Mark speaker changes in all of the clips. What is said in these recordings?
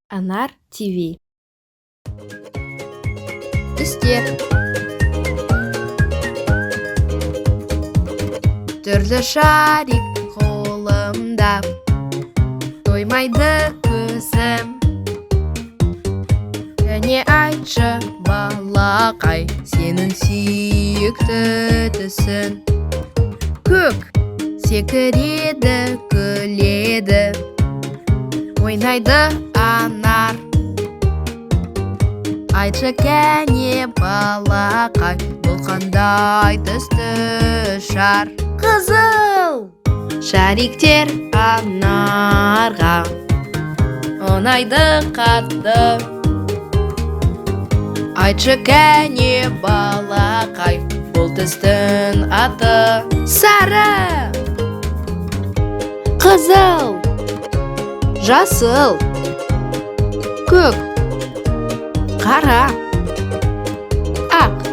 Speaker 1: Анар ТВ. Түстер. Түрлі шарик қолымда, тоймайды көзім. Және айтшы, балақай, сенің сүйікті түсін. Көк секіреді, күледі, ойнайды анар. Айтшы кәне, балақай, бұл қандай түсті шар? Қызыл шариктер анарға ұнайды қатты. Айтшы кәне, балақай, бұл түстің аты? Сары, қызыл, жасыл, көк, қара, ақ.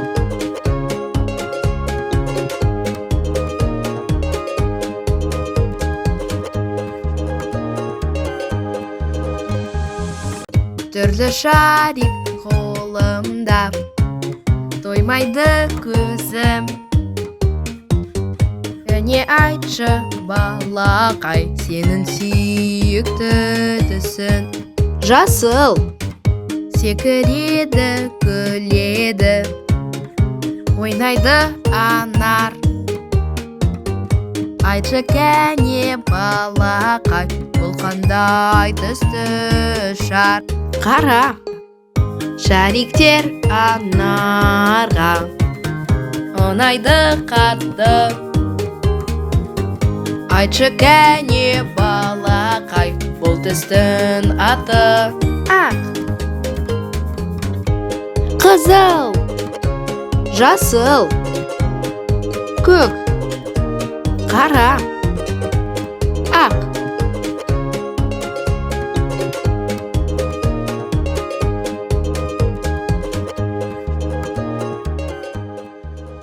Speaker 1: Түрлі шарик қолымда, тоймайды көзім. Және айтшы, балақай, сенің сүйікті түсін? Жасыл секіреді, күледі, ойнайды анар. Айтшы кәне, балақай, бұл қандай түсті шар? Қара шариктер анарға ұнайды қатты. Айтшы кәне, балақай, бұл түстің аты? Ақ, қызыл, жасыл, көк, қара.